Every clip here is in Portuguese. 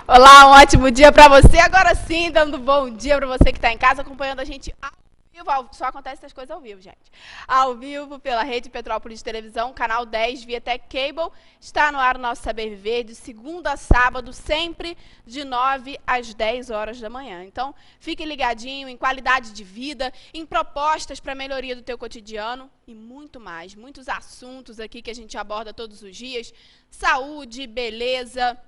Olá, um ótimo dia para você. Agora sim, dando bom dia para você que está em casa acompanhando a gente ao vivo. Só acontece essas coisas ao vivo, gente. Ao vivo pela Rede Petrópolis de Televisão, canal 10, via Tech Cable. Está no ar o nosso Saber Viver de segunda a sábado, sempre de 9 às 10 horas da manhã. Então, fique ligadinho em qualidade de vida, em propostas para melhoria do teu cotidiano e muito mais. Muitos assuntos aqui que a gente aborda todos os dias. Saúde, beleza,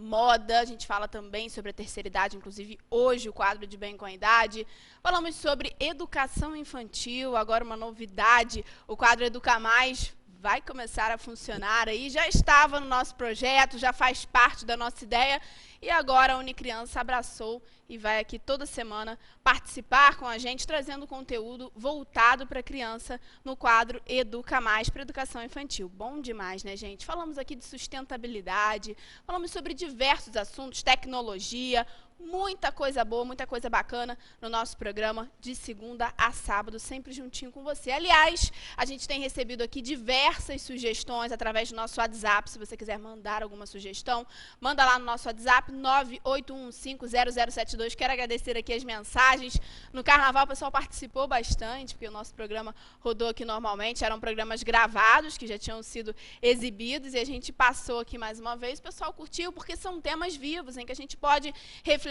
moda, a gente fala também sobre a terceira idade, inclusive hoje o quadro de Bem com a Idade. Falamos sobre educação infantil, agora uma novidade, o quadro Educa Mais vai começar a funcionar aí, já estava no nosso projeto, já faz parte da nossa ideia, e agora a Unicriança abraçou e vai aqui toda semana participar com a gente, trazendo conteúdo voltado para a criança no quadro Educa Mais para Educação Infantil. Bom demais, né, gente? Falamos aqui de sustentabilidade, falamos sobre diversos assuntos, tecnologia, muita coisa boa, muita coisa bacana no nosso programa de segunda a sábado, sempre juntinho com você. Aliás, a gente tem recebido aqui diversas sugestões através do nosso WhatsApp. Se você quiser mandar alguma sugestão, manda lá no nosso WhatsApp, 981150072. Quero agradecer aqui as mensagens. No Carnaval o pessoal participou bastante, porque o nosso programa rodou aqui normalmente. Eram programas gravados, que já tinham sido exibidos, e a gente passou aqui mais uma vez. O pessoal curtiu, porque são temas vivos, em que a gente pode refletir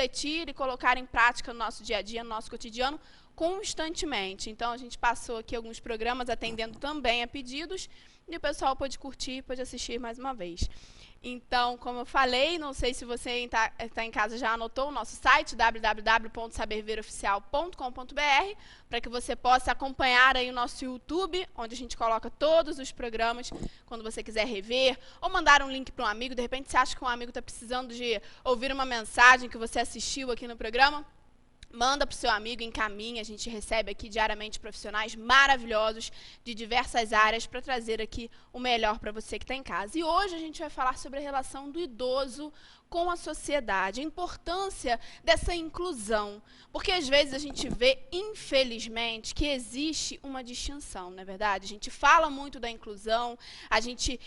e colocar em prática no nosso dia a dia, no nosso cotidiano, constantemente. Então, a gente passou aqui alguns programas atendendo também a pedidos, e o pessoal pôde curtir, pôde assistir mais uma vez. Então, como eu falei, não sei se você está em casa já anotou o nosso site, www.saberveroficial.com.br, para que você possa acompanhar aí o nosso YouTube, onde a gente coloca todos os programas, quando você quiser rever, ou mandar um link para um amigo. De repente, você acha que um amigo está precisando de ouvir uma mensagem que você assistiu aqui no programa? Manda para o seu amigo, encaminha. A gente recebe aqui diariamente profissionais maravilhosos de diversas áreas para trazer aqui o melhor para você que está em casa. E hoje a gente vai falar sobre a relação do idoso com a sociedade, a importância dessa inclusão. Porque às vezes a gente vê, infelizmente, que existe uma distinção, não é verdade? A gente fala muito da inclusão, a gente,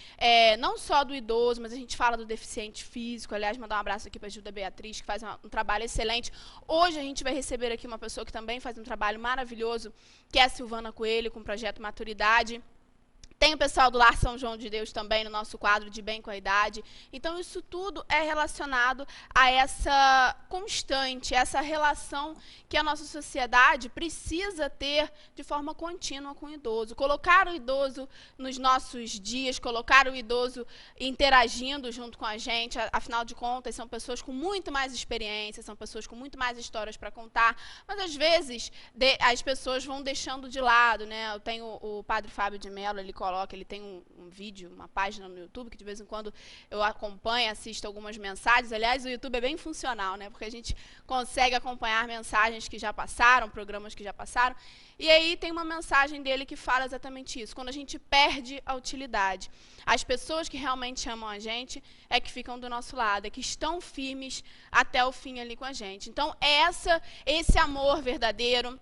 não só do idoso, mas a gente fala do deficiente físico. Aliás, mandar um abraço aqui para a Gilda Beatriz, que faz um trabalho excelente. Hoje a gente vai receber aqui uma pessoa que também faz um trabalho maravilhoso, que é a Silvana Coelho, com o projeto Maturidade. Tem o pessoal do Lar São João de Deus também no nosso quadro de Bem com a Idade. Então, isso tudo é relacionado a essa constante, essa relação que a nossa sociedade precisa ter de forma contínua com o idoso. Colocar o idoso nos nossos dias, colocar o idoso interagindo junto com a gente. Afinal de contas, são pessoas com muito mais experiência, são pessoas com muito mais histórias para contar. Mas, às vezes, as pessoas vão deixando de lado, né? Eu tenho o padre Fábio de Mello, ele tem um vídeo, uma página no YouTube, que de vez em quando eu acompanho, assisto algumas mensagens. Aliás, o YouTube é bem funcional, né? Porque a gente consegue acompanhar mensagens que já passaram, programas que já passaram. E aí tem uma mensagem dele que fala exatamente isso. Quando a gente perde a utilidade, as pessoas que realmente amam a gente é que ficam do nosso lado, é que estão firmes até o fim ali com a gente. Então, esse amor verdadeiro,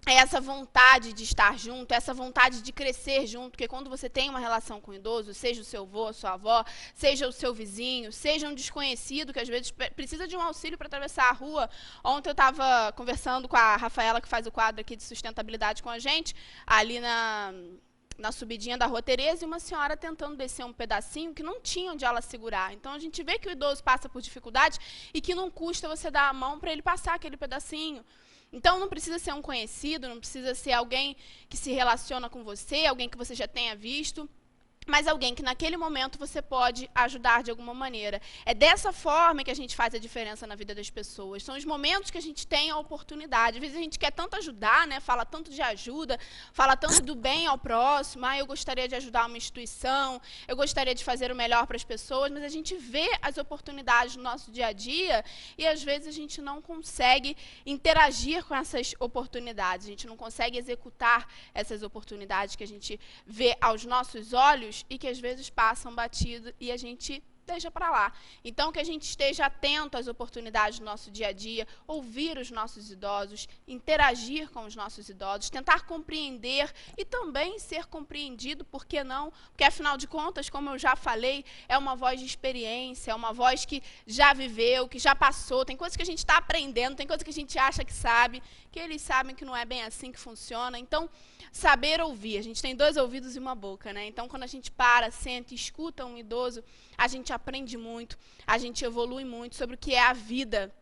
é essa vontade de estar junto, essa vontade de crescer junto, porque quando você tem uma relação com o idoso, seja o seu avô, a sua avó, seja o seu vizinho, seja um desconhecido que às vezes precisa de um auxílio para atravessar a rua. Ontem eu estava conversando com a Rafaela, que faz o quadro aqui de sustentabilidade com a gente, ali na subidinha da Rua Tereza, e uma senhora tentando descer um pedacinho que não tinha onde ela segurar. Então, a gente vê que o idoso passa por dificuldades e que não custa você dar a mão para ele passar aquele pedacinho. Então, não precisa ser um conhecido, não precisa ser alguém que se relaciona com você, alguém que você já tenha visto, mas alguém que naquele momento você pode ajudar de alguma maneira. É dessa forma que a gente faz a diferença na vida das pessoas. São os momentos que a gente tem a oportunidade. Às vezes a gente quer tanto ajudar, né? Fala tanto de ajuda, fala tanto do bem ao próximo. Eu gostaria de ajudar uma instituição, eu gostaria de fazer o melhor para as pessoas, mas a gente vê as oportunidades no nosso dia a dia e às vezes a gente não consegue interagir com essas oportunidades. A gente não consegue executar essas oportunidades que a gente vê aos nossos olhos e que às vezes passam batido e a gente deixa para lá. Então, que a gente esteja atento às oportunidades do nosso dia a dia, ouvir os nossos idosos, interagir com os nossos idosos, tentar compreender e também ser compreendido, por que não? Porque, afinal de contas, como eu já falei, é uma voz de experiência, é uma voz que já viveu, que já passou, tem coisas que a gente está aprendendo, tem coisas que a gente acha que sabe, que eles sabem que não é bem assim que funciona. Então, saber ouvir. A gente tem 2 ouvidos e uma boca, né? Então, quando a gente para, senta e escuta um idoso, a gente aprende muito, a gente evolui muito sobre o que é a vida,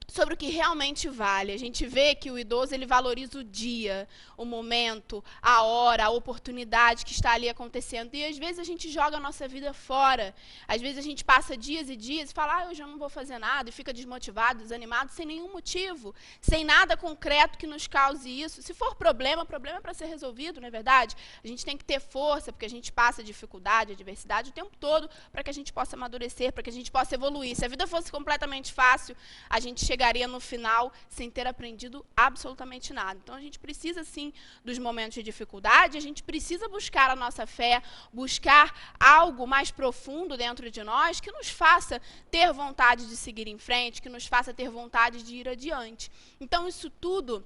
sobre o que realmente vale. A gente vê que o idoso ele valoriza o dia, o momento, a hora, a oportunidade que está ali acontecendo. E às vezes a gente joga a nossa vida fora. Às vezes a gente passa dias e dias e fala, eu já não vou fazer nada, e fica desmotivado, desanimado, sem nenhum motivo, sem nada concreto que nos cause isso. Se for problema é para ser resolvido, não é verdade? A gente tem que ter força, porque a gente passa dificuldade, adversidade o tempo todo, para que a gente possa amadurecer, para que a gente possa evoluir. Se a vida fosse completamente fácil, a gente chegaria no final sem ter aprendido absolutamente nada. Então, a gente precisa, sim, dos momentos de dificuldade, a gente precisa buscar a nossa fé, buscar algo mais profundo dentro de nós que nos faça ter vontade de seguir em frente, que nos faça ter vontade de ir adiante. Então, isso tudo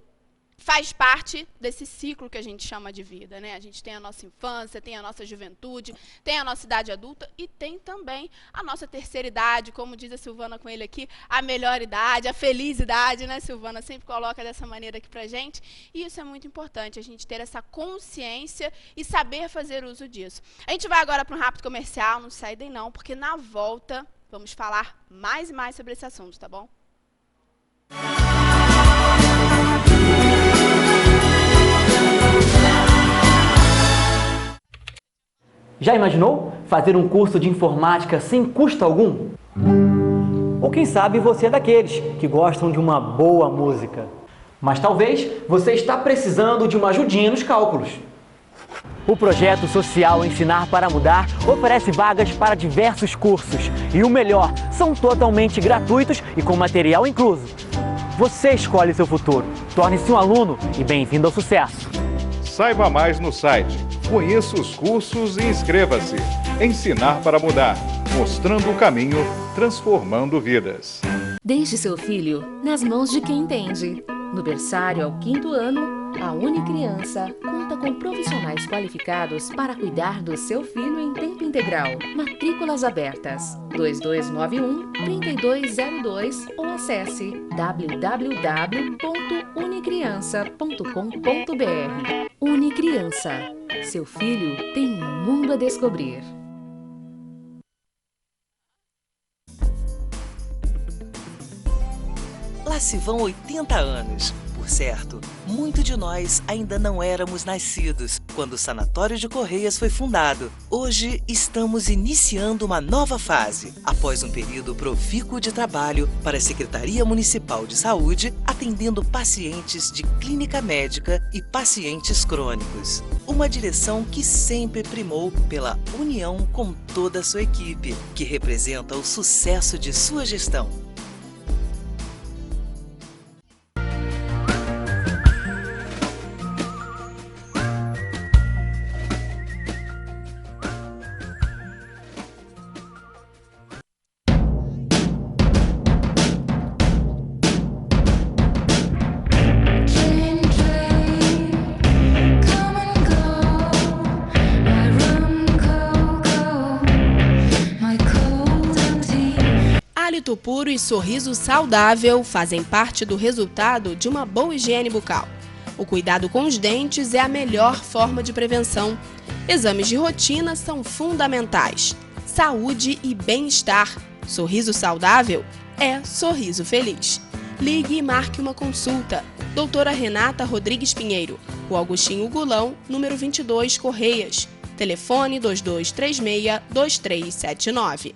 faz parte desse ciclo que a gente chama de vida, né? A gente tem a nossa infância, tem a nossa juventude, tem a nossa idade adulta e tem também a nossa terceira idade, como diz a Silvana Coelho aqui, a melhor idade, a feliz idade, né, Silvana? Sempre coloca dessa maneira aqui pra gente. E isso é muito importante, a gente ter essa consciência e saber fazer uso disso. A gente vai agora para um rápido comercial, não sai daí não, porque na volta vamos falar mais e mais sobre esse assunto, tá bom? Já imaginou fazer um curso de informática sem custo algum? Ou quem sabe você é daqueles que gostam de uma boa música. Mas talvez você está precisando de uma ajudinha nos cálculos. O projeto social Ensinar para Mudar oferece vagas para diversos cursos. E o melhor, são totalmente gratuitos e com material incluso. Você escolhe seu futuro. Torne-se um aluno e bem-vindo ao sucesso. Saiba mais no site. Conheça os cursos e inscreva-se. Ensinar para Mudar. Mostrando o caminho, transformando vidas. Deixe seu filho nas mãos de quem entende. No berçário ao 5º ano, a Unicriança conta com profissionais qualificados para cuidar do seu filho em tempo integral. Matrículas abertas 2291-3202 ou acesse www.unicriança.com.br. Unicriança. Seu filho tem um mundo a descobrir. Lá se vão 80 anos. Por certo, muito de nós ainda não éramos nascidos quando o Sanatório de Correias foi fundado. Hoje estamos iniciando uma nova fase, após um período profícuo de trabalho para a Secretaria Municipal de Saúde, atendendo pacientes de clínica médica e pacientes crônicos. Uma direção que sempre primou pela união com toda a sua equipe, que representa o sucesso de sua gestão. Hálito puro e sorriso saudável fazem parte do resultado de uma boa higiene bucal. O cuidado com os dentes é a melhor forma de prevenção. Exames de rotina são fundamentais. Saúde e bem-estar. Sorriso saudável é sorriso feliz. Ligue e marque uma consulta. Doutora Renata Rodrigues Pinheiro, Rua Augustinho Gulão, número 22, Correias. Telefone 2236-2379.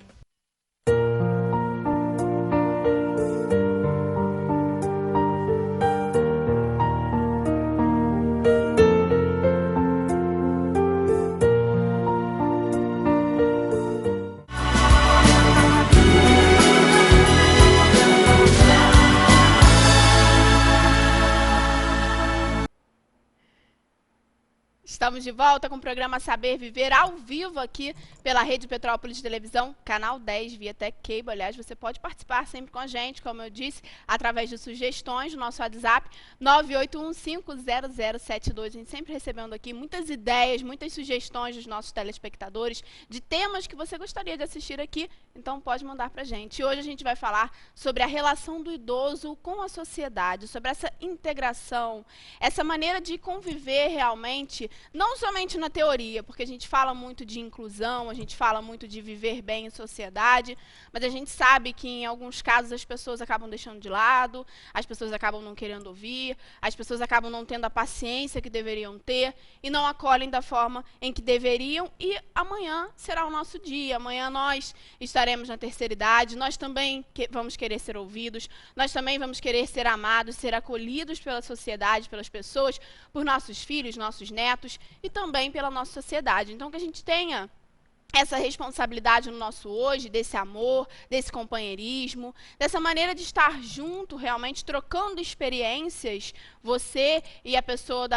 Estamos de volta com o programa Saber Viver ao vivo aqui pela Rede Petrópolis de Televisão, canal 10, via Tech Cable. Aliás, você pode participar sempre com a gente, como eu disse, através de sugestões no nosso WhatsApp, 981500712. A gente sempre recebendo aqui muitas ideias, muitas sugestões dos nossos telespectadores, de temas que você gostaria de assistir aqui, então pode mandar pra gente. E hoje a gente vai falar sobre a relação do idoso com a sociedade, sobre essa integração, essa maneira de conviver realmente, não somente na teoria, porque a gente fala muito de inclusão, a gente fala muito de viver bem em sociedade, mas a gente sabe que em alguns casos as pessoas acabam deixando de lado, as pessoas acabam não querendo ouvir, as pessoas acabam não tendo a paciência que deveriam ter e não acolhem da forma em que deveriam, e amanhã será o nosso dia, amanhã nós estaremos na terceira idade, nós também vamos querer ser ouvidos, nós também vamos querer ser amados, ser acolhidos pela sociedade, pelas pessoas, por nossos filhos, nossos netos e também pela nossa sociedade. Então, que a gente tenha essa responsabilidade no nosso hoje, desse amor, desse companheirismo, dessa maneira de estar junto, realmente trocando experiências, você e a pessoa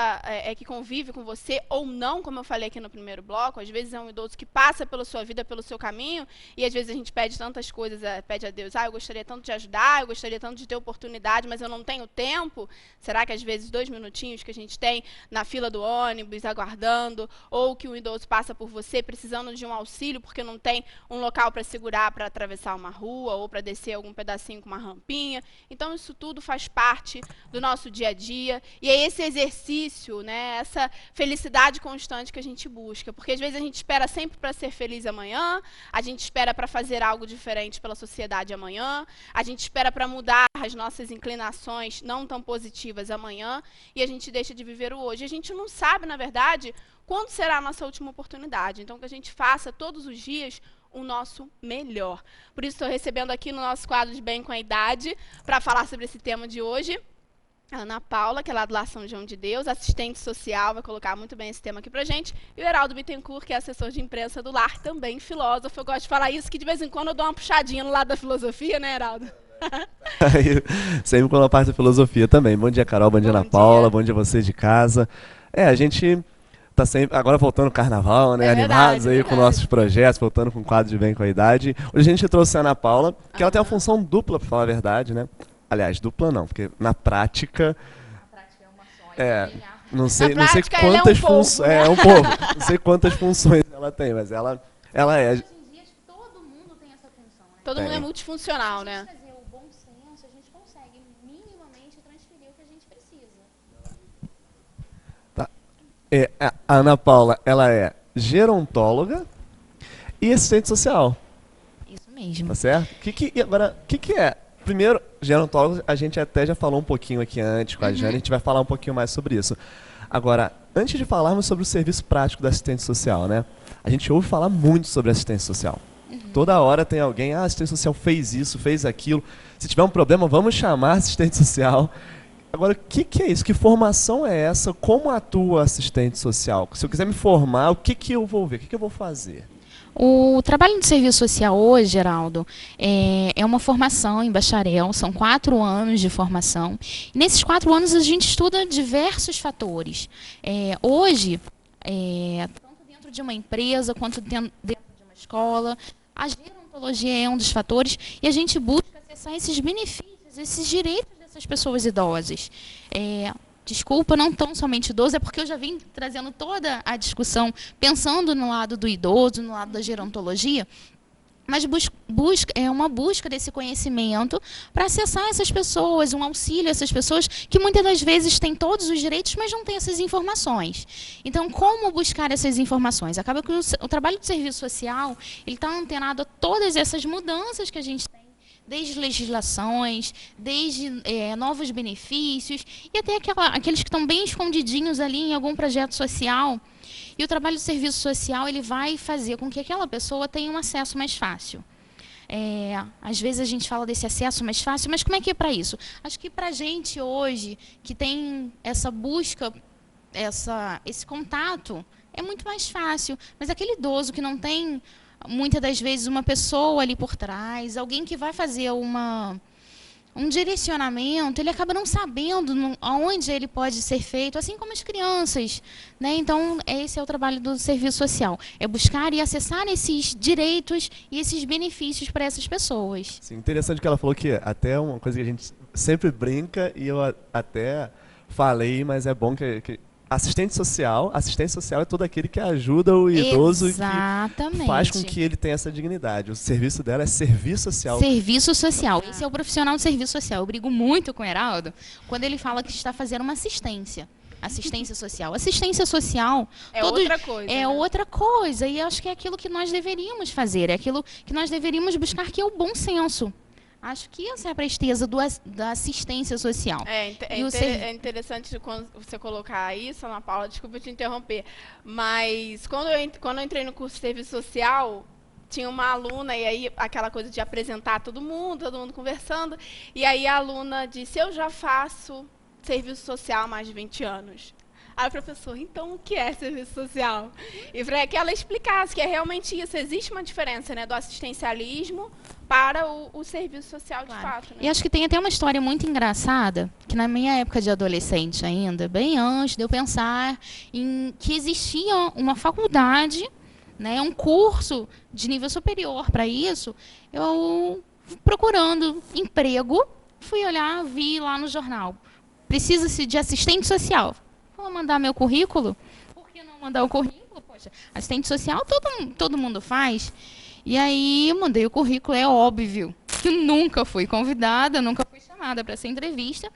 que convive com você, ou não, como eu falei aqui no primeiro bloco, às vezes é um idoso que passa pela sua vida, pelo seu caminho, e às vezes a gente pede tantas coisas, pede a Deus, eu gostaria tanto de ajudar, eu gostaria tanto de ter oportunidade, mas eu não tenho tempo. Será que às vezes 2 minutinhos que a gente tem na fila do ônibus, aguardando, ou que um idoso passa por você precisando de um auxílio porque não tem um local para segurar para atravessar uma rua ou para descer algum pedacinho com uma rampinha. Então isso tudo faz parte do nosso dia a dia e é esse exercício, né, essa felicidade constante que a gente busca, porque às vezes a gente espera sempre para ser feliz amanhã, a gente espera para fazer algo diferente pela sociedade amanhã, a gente espera para mudar as nossas inclinações não tão positivas amanhã e a gente deixa de viver o hoje. A gente não sabe, na verdade, quando será a nossa última oportunidade. Então, que a gente faça todos os dias o nosso melhor. Por isso, estou recebendo aqui no nosso quadro de Bem com a Idade, para falar sobre esse tema de hoje, a Ana Paula, que é lá do Lar São João de Deus, assistente social, vai colocar muito bem esse tema aqui pra gente, e o Heraldo Bittencourt, que é assessor de imprensa do Lar, também filósofo. Eu gosto de falar isso, que de vez em quando eu dou uma puxadinha no lado da filosofia, né, Heraldo? Sempre com a parte da filosofia também. Bom dia, Carol, bom dia, Ana Paula, bom dia a você de casa. A gente tá sempre, agora voltando o carnaval, né? Animados aí com nossos projetos, voltando com o quadro de Bem com a Idade. Hoje a gente trouxe a Ana Paula, que ela tem uma função dupla, pra falar a verdade, né? Aliás, dupla não, porque na prática... A prática é uma só. Não sei quantas funções... um pouco. Não sei quantas funções ela tem, mas ela é... Hoje em dia, todo mundo tem essa função, né? Todo mundo é multifuncional, né? Se a gente trazer o bom senso, a gente consegue minimamente transferir o que a gente precisa. A Ana Paula, ela é gerontóloga e assistente social. Isso mesmo. Tá certo? Agora, o que é? Primeiro, gerontólogo, a gente até já falou um pouquinho aqui antes com a Jane, a gente vai falar um pouquinho mais sobre isso. Agora, antes de falarmos sobre o serviço prático da assistente social, né? A gente ouve falar muito sobre assistência social. Toda hora tem alguém, a assistente social fez isso, fez aquilo. Se tiver um problema, vamos chamar assistente social. Agora, o que é isso? Que formação é essa? Como atua assistente social? Se eu quiser me formar, o que eu vou ver? O que eu vou fazer? O trabalho de serviço social hoje, Geraldo, é uma formação em bacharel, são 4 anos de formação. E nesses 4 anos a gente estuda diversos fatores. Hoje, tanto dentro de uma empresa quanto dentro de uma escola, a gerontologia é um dos fatores e a gente busca acessar esses benefícios, esses direitos dessas pessoas idosas. Desculpa, não tão somente idoso, é porque eu já vim trazendo toda a discussão pensando no lado do idoso, no lado da gerontologia, mas é uma busca desse conhecimento para acessar essas pessoas, um auxílio a essas pessoas que muitas das vezes têm todos os direitos, mas não têm essas informações. Então, como buscar essas informações? Acaba que o trabalho de serviço social ele está antenado a todas essas mudanças que a gente tem, desde legislações, desde novos benefícios, e até aqueles que estão bem escondidinhos ali em algum projeto social. E o trabalho de serviço social ele vai fazer com que aquela pessoa tenha um acesso mais fácil. Às vezes a gente fala desse acesso mais fácil, mas como é que é para isso? Acho que para a gente hoje, que tem essa busca, esse contato, é muito mais fácil. Mas aquele idoso que não tem, muitas das vezes, uma pessoa ali por trás, alguém que vai fazer um direcionamento, ele acaba não sabendo aonde ele pode ser feito, assim como as crianças, né? Então, esse é o trabalho do serviço social, é buscar e acessar esses direitos e esses benefícios para essas pessoas. Sim, interessante que ela falou que até uma coisa que a gente sempre brinca, e eu até falei, mas é bom que assistente social é todo aquele que ajuda o idoso. Exatamente. E que faz com que ele tenha essa dignidade. O serviço dela é serviço social. Serviço social. Esse é o profissional de serviço social. Eu brigo muito com o Heraldo quando ele fala que está fazendo uma assistência. Assistência social. Assistência social é outra coisa. É, né? Outra coisa. E acho que é aquilo que nós deveríamos fazer. É aquilo que nós deveríamos buscar, que é o bom senso. Acho que essa é a presteza da assistência social. É interessante quando você colocar isso, Ana Paula, desculpa te interromper, mas quando eu entrei no curso de serviço social, tinha uma aluna, e aí aquela coisa de apresentar todo mundo conversando, e aí a aluna disse, eu já faço serviço social há mais de 20 anos. Aí o professor, então o que é serviço social? E para que ela explicasse que é realmente isso, existe uma diferença, né, do assistencialismo para o serviço social de fato. Né? E acho que tem até uma história muito engraçada, que na minha época de adolescente ainda, bem antes de eu pensar em que existia uma faculdade, né, um curso de nível superior para isso, eu procurando emprego, fui olhar, vi lá no jornal, precisa-se de assistente social. Vou mandar meu currículo? Por que não mandar o currículo? Poxa, assistente social todo mundo faz. E aí eu mandei o currículo, é óbvio que nunca fui convidada, nunca fui chamada para essa entrevista.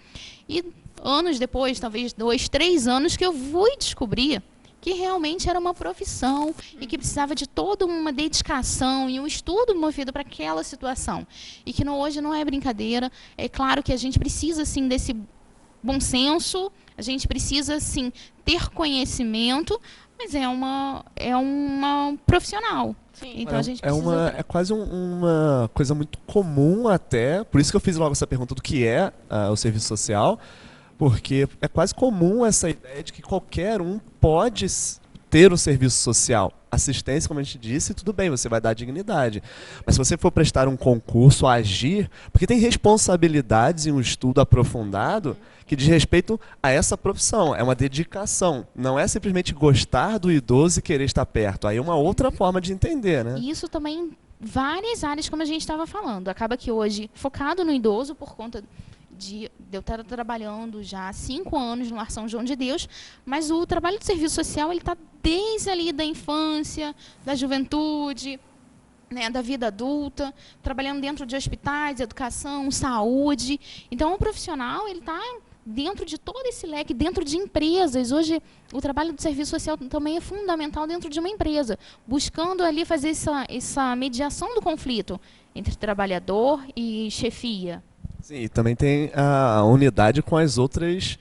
E anos depois, talvez 2, 3 anos, que eu fui descobrir que realmente era uma profissão e que precisava de toda uma dedicação e um estudo movido para aquela situação. E que hoje não é brincadeira. É claro que a gente precisa, sim, desse bom senso, a gente precisa, sim, ter conhecimento, mas é uma profissional. Sim. Então a gente precisa... É quase uma coisa muito comum até, por isso que eu fiz logo essa pergunta do que é o serviço social, porque é quase comum essa ideia de que qualquer um pode ter um serviço social. Assistência, como a gente disse, tudo bem, você vai dar dignidade. Mas se você for prestar um concurso, agir, porque tem responsabilidades em um estudo aprofundado que diz respeito a essa profissão. É uma dedicação. Não é simplesmente gostar do idoso e querer estar perto. Aí é uma outra forma de entender, né? E isso também, várias áreas, como a gente estava falando. Acaba que hoje, focado no idoso, por conta de eu estar trabalhando já há 5 anos no Lar São João de Deus, mas o trabalho de serviço social ele está desde ali da infância, da juventude, né, da vida adulta, trabalhando dentro de hospitais, educação, saúde. Então, o profissional ele está dentro de todo esse leque, dentro de empresas. Hoje, o trabalho do serviço social também é fundamental dentro de uma empresa, buscando ali fazer essa mediação do conflito entre trabalhador e chefia. Sim, e também tem a unidade com as outras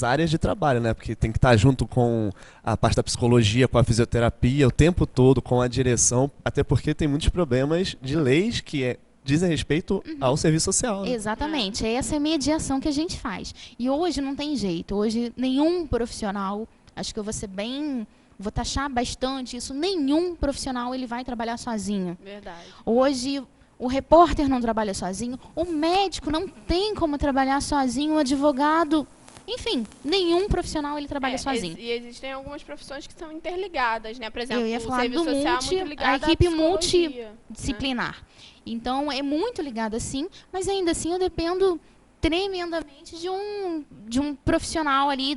áreas de trabalho, né? Porque tem que estar junto com a parte da psicologia, com a fisioterapia, o tempo todo, com a direção, até porque tem muitos problemas de leis que dizem respeito ao serviço social. Né? Exatamente, essa é a mediação que a gente faz. E hoje não tem jeito, hoje nenhum profissional, acho que eu vou taxar bastante isso, nenhum profissional ele vai trabalhar sozinho. Verdade. Hoje o repórter não trabalha sozinho, o médico não tem como trabalhar sozinho, o advogado, enfim, nenhum profissional ele trabalha sozinho. E existem algumas profissões que são interligadas, né? Por exemplo, eu ia falar o serviço social é muito ligado a equipe à multidisciplinar. Né? Então, é muito ligada sim, mas ainda assim eu dependo tremendamente de um profissional ali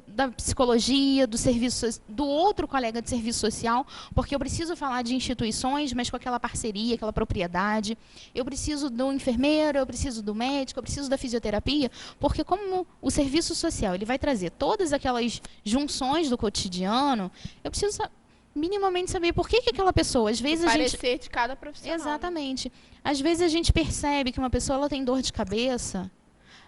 da psicologia, do serviço, do outro colega de serviço social, porque eu preciso falar de instituições, mas com aquela parceria, aquela propriedade. Eu preciso do enfermeiro, eu preciso do médico, eu preciso da fisioterapia, porque como o serviço social ele vai trazer todas aquelas junções do cotidiano, eu preciso minimamente saber por que aquela pessoa, às vezes parecer de cada profissional. Exatamente. Às vezes a gente percebe que uma pessoa ela tem dor de cabeça,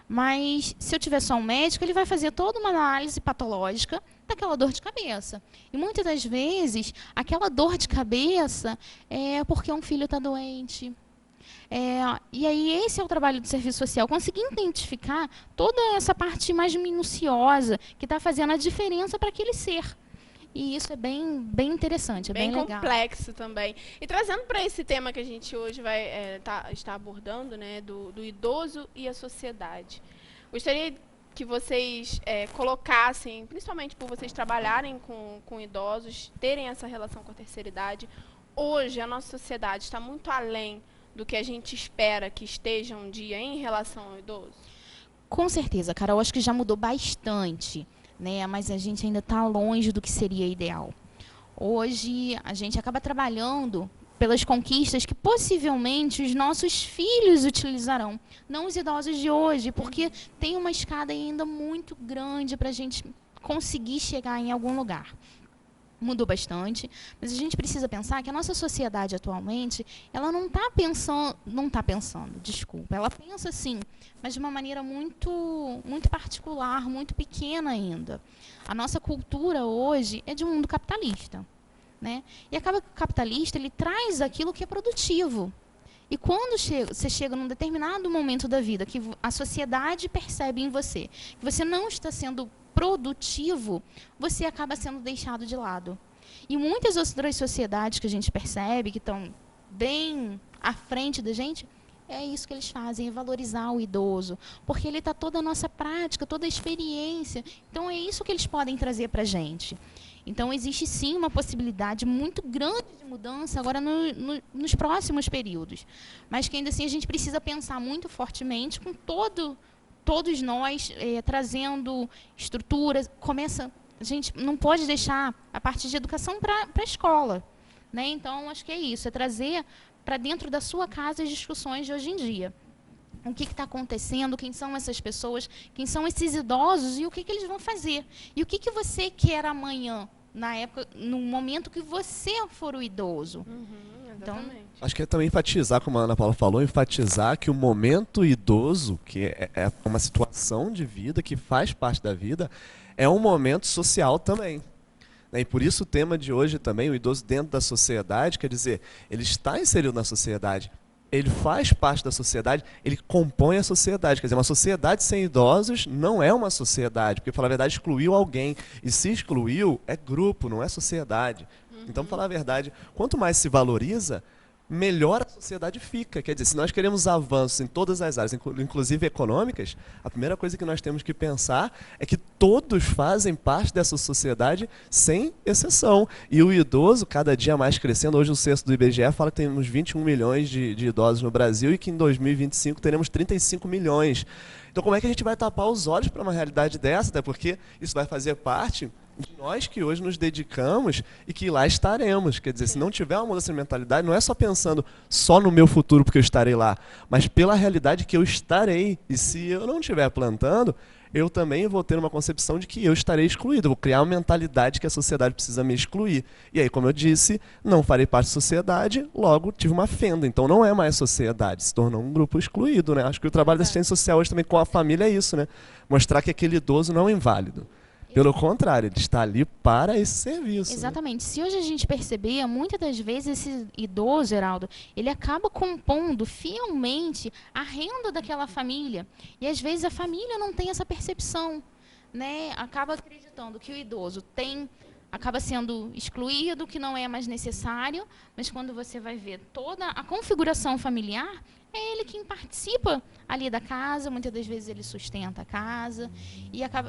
mas se eu tiver só um médico, ele vai fazer toda uma análise patológica daquela dor de cabeça. E muitas das vezes, aquela dor de cabeça é porque um filho está doente. E aí esse é o trabalho do serviço social, conseguir identificar toda essa parte mais minuciosa que está fazendo a diferença para aquele ser. E isso é bem interessante, é bem legal. Complexo também. E trazendo para esse tema que a gente hoje vai estar abordando, né, do idoso e a sociedade. Gostaria que vocês colocassem, principalmente por vocês trabalharem com idosos, terem essa relação com a terceira idade. Hoje, a nossa sociedade está muito além do que a gente espera que esteja um dia em relação ao idoso? Com certeza, Carol, acho que já mudou bastante, né? Mas a gente ainda está longe do que seria ideal. Hoje, a gente acaba trabalhando pelas conquistas que possivelmente os nossos filhos utilizarão, não os idosos de hoje, porque tem uma escada ainda muito grande para a gente conseguir chegar em algum lugar. Mudou bastante, mas a gente precisa pensar que a nossa sociedade atualmente, ela não está pensando, desculpa, ela pensa assim, mas de uma maneira muito particular, muito pequena ainda. A nossa cultura hoje é de um mundo capitalista, né? E acaba que o capitalista, ele traz aquilo que é produtivo. E quando você chega num determinado momento da vida que a sociedade percebe em você que você não está sendo produtivo, você acaba sendo deixado de lado. E muitas outras sociedades que a gente percebe, que estão bem à frente da gente, é isso que eles fazem, é valorizar o idoso, porque ele está toda a nossa prática, toda a experiência. Então, é isso que eles podem trazer para a gente. Então, existe sim uma possibilidade muito grande de mudança agora nos próximos períodos. Mas que ainda assim a gente precisa pensar muito fortemente com todos nós, trazendo estruturas. A gente não pode deixar a parte de educação para a escola, né? Então, acho que é isso, é trazer para dentro da sua casa as discussões de hoje em dia. O que está acontecendo, quem são essas pessoas, quem são esses idosos e o que eles vão fazer. E o que você quer amanhã, na época, no momento que você for o idoso. Então, acho que é também enfatizar, como a Ana Paula falou, enfatizar que o momento idoso, que é uma situação de vida, que faz parte da vida, é um momento social também. E por isso o tema de hoje também, o idoso dentro da sociedade, quer dizer, ele está inserido na sociedade, ele faz parte da sociedade, ele compõe a sociedade. Quer dizer, uma sociedade sem idosos não é uma sociedade, porque, para falar a verdade, excluiu alguém. E se excluiu, é grupo, não é sociedade. Então, para falar a verdade, quanto mais se valoriza, melhor a sociedade fica. Quer dizer, se nós queremos avanços em todas as áreas, inclusive econômicas, a primeira coisa que nós temos que pensar é que todos fazem parte dessa sociedade sem exceção. E o idoso, cada dia mais crescendo, hoje o censo do IBGE fala que temos 21 milhões de idosos no Brasil e que em 2025 teremos 35 milhões. Então, como é que a gente vai tapar os olhos para uma realidade dessa? Até porque isso vai fazer parte de nós que hoje nos dedicamos e que lá estaremos. Quer dizer, se não tiver uma mudança de mentalidade, não é só pensando só no meu futuro porque eu estarei lá, mas pela realidade que eu estarei. E se eu não estiver plantando, eu também vou ter uma concepção de que eu estarei excluído. Eu vou criar uma mentalidade que a sociedade precisa me excluir. E aí, como eu disse, não farei parte da sociedade, logo tive uma fenda. Então não é mais sociedade, se tornou um grupo excluído, né? Acho que o trabalho da assistência social hoje também com a família é isso, né? Mostrar que aquele idoso não é um inválido. Pelo contrário, ele está ali para esse serviço. Exatamente. Né? Se hoje a gente perceber, muitas das vezes esse idoso, Geraldo, ele acaba compondo fielmente a renda daquela família. E às vezes a família não tem essa percepção, né? Acaba acreditando que o idoso acaba sendo excluído, que não é mais necessário, mas quando você vai ver toda a configuração familiar, é ele quem participa ali da casa, muitas das vezes ele sustenta a casa,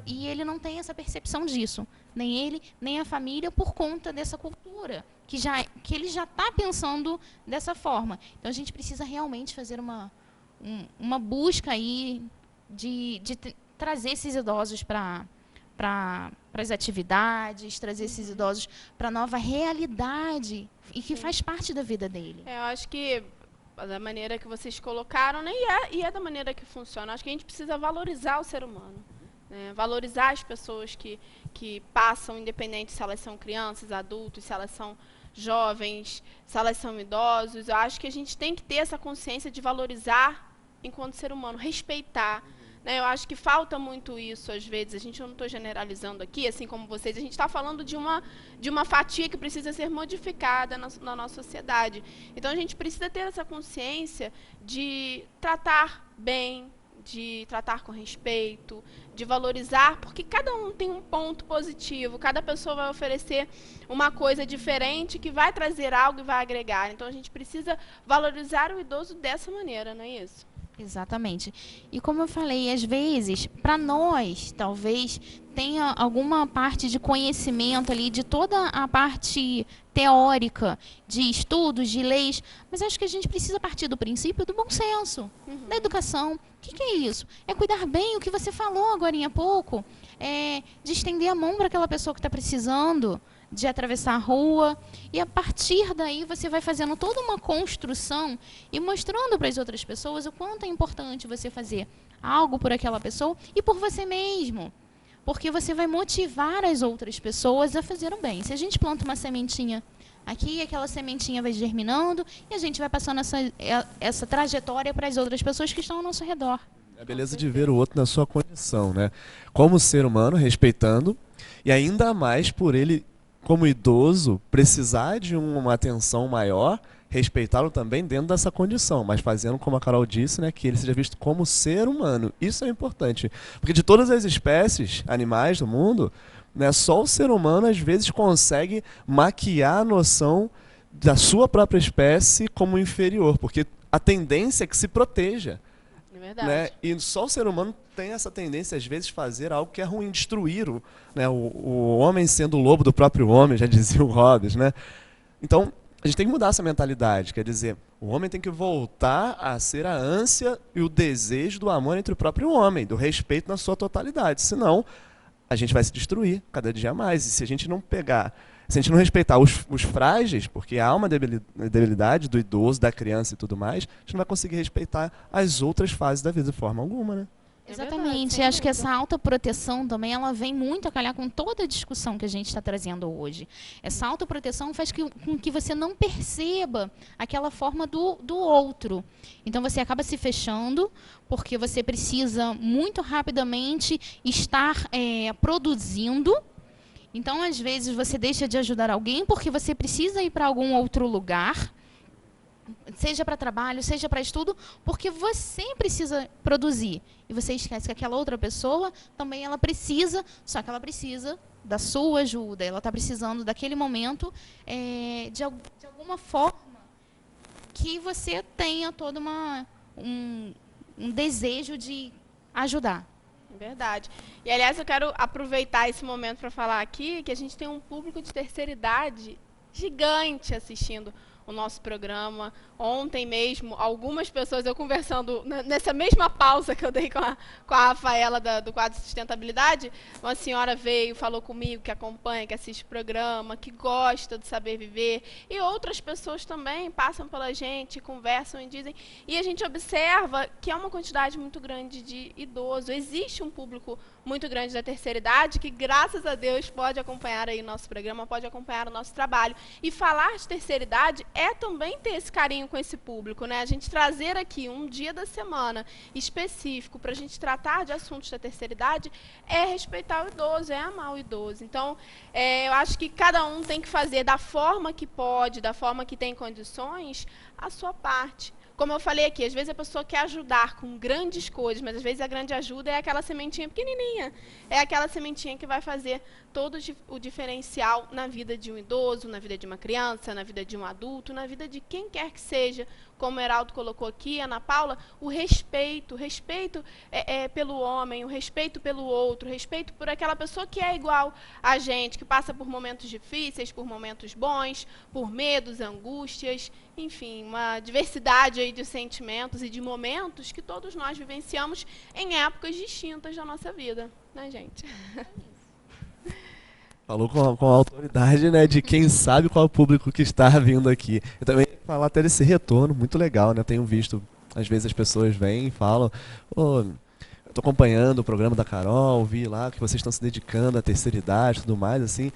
e ele não tem essa percepção disso, nem ele, nem a família, por conta dessa cultura, que ele já está pensando dessa forma. Então, a gente precisa realmente fazer uma busca aí de trazer esses idosos para as atividades, trazer esses idosos para a nova realidade e que faz parte da vida dele. Eu acho que da maneira que vocês colocaram, né, e é da maneira que funciona. Acho que a gente precisa valorizar o ser humano, né, valorizar as pessoas que passam, independente se elas são crianças, adultos, se elas são jovens, se elas são idosos. Eu acho que a gente tem que ter essa consciência de valorizar enquanto ser humano, respeitar. Eu acho que falta muito isso, às vezes. Eu não estou generalizando aqui, assim como vocês. A gente está falando de uma fatia que precisa ser modificada na nossa sociedade. Então, a gente precisa ter essa consciência de tratar bem, de tratar com respeito, de valorizar, porque cada um tem um ponto positivo, cada pessoa vai oferecer uma coisa diferente que vai trazer algo e vai agregar. Então, a gente precisa valorizar o idoso dessa maneira, não é isso? Exatamente. E como eu falei, às vezes, para nós, talvez tenha alguma parte de conhecimento ali, de toda a parte teórica, de estudos, de leis, mas acho que a gente precisa partir do princípio do bom senso, da educação. O que é isso? É cuidar bem, o que você falou agora há pouco, de estender a mão para aquela pessoa que está precisando, de atravessar a rua, e a partir daí você vai fazendo toda uma construção e mostrando para as outras pessoas o quanto é importante você fazer algo por aquela pessoa e por você mesmo, porque você vai motivar as outras pessoas a fazer o bem. Se a gente planta uma sementinha aqui, aquela sementinha vai germinando e a gente vai passando essa trajetória para as outras pessoas que estão ao nosso redor. É a beleza de ver o outro na sua condição, né? Como ser humano, respeitando, e ainda mais por ele, como idoso, precisar de uma atenção maior, respeitá-lo também dentro dessa condição, mas fazendo, como a Carol disse, né, que ele seja visto como ser humano. Isso é importante, porque de todas as espécies animais do mundo, né, só o ser humano às vezes consegue maquiar a noção da sua própria espécie como inferior, porque a tendência é que se proteja. Verdade. Né? E só o ser humano tem essa tendência, às vezes, fazer algo que é ruim, destruir o homem sendo o lobo do próprio homem, já dizia o Hobbes, né? Então, a gente tem que mudar essa mentalidade, quer dizer, o homem tem que voltar a ser a ânsia e o desejo do amor entre o próprio homem, do respeito na sua totalidade, senão a gente vai se destruir cada dia mais. E se a gente não respeitar os frágeis, porque há uma debilidade do idoso, da criança e tudo mais, a gente não vai conseguir respeitar as outras fases da vida de forma alguma, né? Exatamente. Verdade, acho que essa autoproteção também, ela vem muito a calhar com toda a discussão que a gente está trazendo hoje. Essa autoproteção faz com que você não perceba aquela forma do outro. Então, você acaba se fechando, porque você precisa muito rapidamente estar produzindo. Então, às vezes, você deixa de ajudar alguém porque você precisa ir para algum outro lugar, seja para trabalho, seja para estudo, porque você precisa produzir. E você esquece que aquela outra pessoa também ela precisa, só que ela precisa da sua ajuda, ela está precisando daquele momento de alguma forma que você tenha todo um desejo de ajudar. Verdade. E, aliás, eu quero aproveitar esse momento para falar aqui que a gente tem um público de terceira idade gigante assistindo o nosso programa. Ontem mesmo, algumas pessoas, eu conversando, nessa mesma pausa que eu dei com a Rafaela do quadro de sustentabilidade, uma senhora veio, falou comigo que acompanha, que assiste o programa, que gosta do Saber Viver, e outras pessoas também passam pela gente, conversam e dizem, e a gente observa que é uma quantidade muito grande de idosos. Existe um público muito grande da terceira idade que, graças a Deus, pode acompanhar aí o nosso programa, pode acompanhar o nosso trabalho. E falar de terceira idade é também ter esse carinho com esse público, né? A gente trazer aqui um dia da semana específico para a gente tratar de assuntos da terceira idade é respeitar o idoso, é amar o idoso. Então, eu acho que cada um tem que fazer da forma que pode, da forma que tem condições, a sua parte. Como eu falei aqui, às vezes a pessoa quer ajudar com grandes coisas, mas às vezes a grande ajuda é aquela sementinha pequenininha. É aquela sementinha que vai fazer todo o diferencial na vida de um idoso, na vida de uma criança, na vida de um adulto, na vida de quem quer que seja. Como o Heraldo colocou aqui, Ana Paula, o respeito pelo homem, o respeito pelo outro, o respeito por aquela pessoa que é igual a gente, que passa por momentos difíceis, por momentos bons, por medos, angústias, enfim, uma diversidade aí de sentimentos e de momentos que todos nós vivenciamos em épocas distintas da nossa vida, né, gente? Falou com a autoridade, né, de quem sabe qual é o público que está vindo aqui. Eu também falar até desse retorno, muito legal, né? Tenho visto, às vezes as pessoas vêm e falam, eu estou acompanhando o programa da Carol, vi lá que vocês estão se dedicando à terceira idade e tudo mais, assim,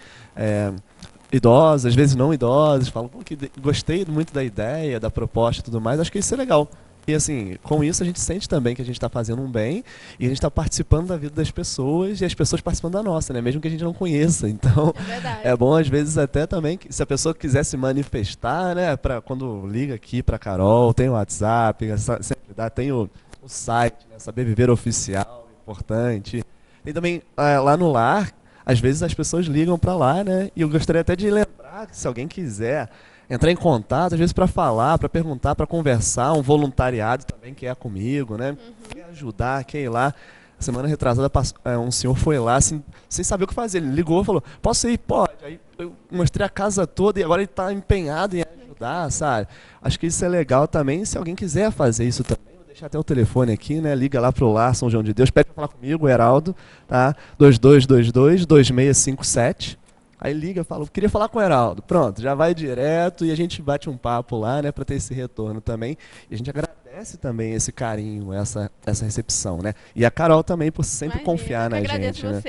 idosos, às vezes não idosos, falam que gostei muito da ideia, da proposta e tudo mais, acho que isso é legal. E assim, com isso a gente sente também que a gente está fazendo um bem e a gente está participando da vida das pessoas e as pessoas participando da nossa, né? Mesmo que a gente não conheça. Então, é bom às vezes até também, que, se a pessoa quiser se manifestar, né? Quando liga aqui para Carol, tem o WhatsApp, sempre dá, tem o o site, né? Saber Viver Oficial, importante. Tem também lá no lar, às vezes as pessoas ligam para lá, né? E eu gostaria até de lembrar que se alguém quiser entrar em contato, às vezes para falar, para perguntar, para conversar, um voluntariado também que é comigo, né? Quer ajudar, quer ir lá. Semana retrasada, um senhor foi lá assim, sem saber o que fazer. Ele ligou e falou, posso ir? Pode. Aí eu mostrei a casa toda e agora ele está empenhado em ajudar, sabe? Acho que isso é legal também. Se alguém quiser fazer isso também, vou deixar até o telefone aqui, né? Liga lá pro Lar São João de Deus, pede para falar comigo, o Heraldo, tá? 2222-2657. Aí liga e fala, queria falar com o Heraldo. Pronto, já vai direto e a gente bate um papo lá, né? Para ter esse retorno também. E a gente agradece também esse carinho, essa recepção, né? E a Carol também por sempre confiar na gente, né?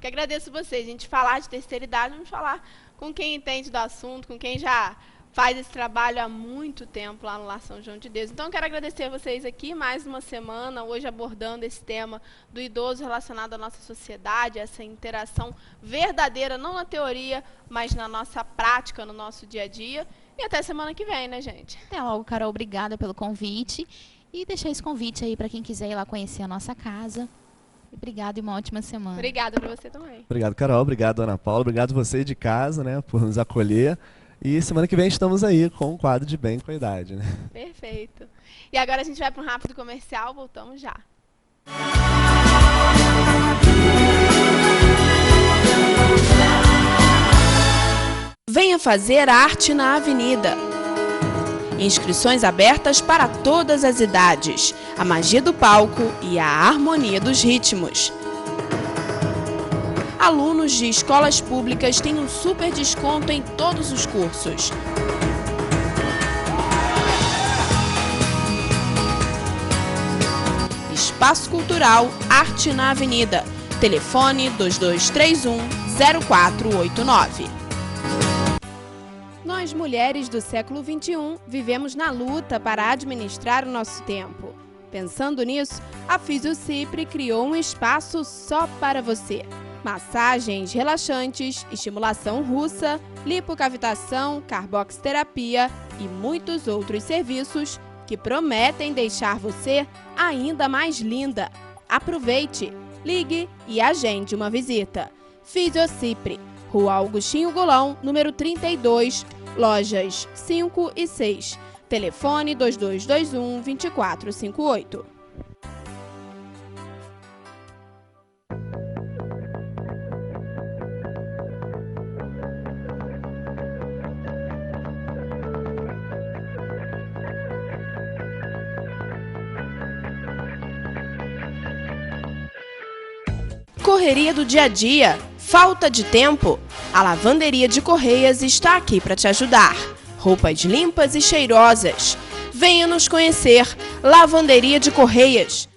Que agradeço vocês. A gente falar de terceira idade, vamos falar com quem entende do assunto, com quem já faz esse trabalho há muito tempo lá no Lar São João de Deus. Então, quero agradecer a vocês aqui, mais uma semana, hoje abordando esse tema do idoso relacionado à nossa sociedade, essa interação verdadeira, não na teoria, mas na nossa prática, no nosso dia a dia. E até semana que vem, né, gente? Até logo, Carol. Obrigada pelo convite. E deixar esse convite aí para quem quiser ir lá conhecer a nossa casa. Obrigada e uma ótima semana. Obrigada para você também. Obrigado, Carol. Obrigado, Ana Paula. Obrigado você de casa, né, por nos acolher. E semana que vem estamos aí com um quadro de Bem com a Idade, né? Perfeito. E agora a gente vai para um rápido comercial. Voltamos já. Venha fazer arte na Avenida. Inscrições abertas para todas as idades. A magia do palco e a harmonia dos ritmos. Alunos de escolas públicas têm um super desconto em todos os cursos. Espaço Cultural Arte na Avenida. Telefone 2231-0489. Nós, mulheres do século XXI, vivemos na luta para administrar o nosso tempo. Pensando nisso, a Fisiocipre criou um espaço só para você. Massagens relaxantes, estimulação russa, lipocavitação, carboxterapia e muitos outros serviços que prometem deixar você ainda mais linda. Aproveite, ligue e agende uma visita. Fisiocipre, Rua Augustinho Golão, número 32, lojas 5 e 6. Telefone 2221-2458. Correria do dia a dia, falta de tempo? A Lavanderia de Correias está aqui para te ajudar. Roupas limpas e cheirosas. Venha nos conhecer. Lavanderia de Correias.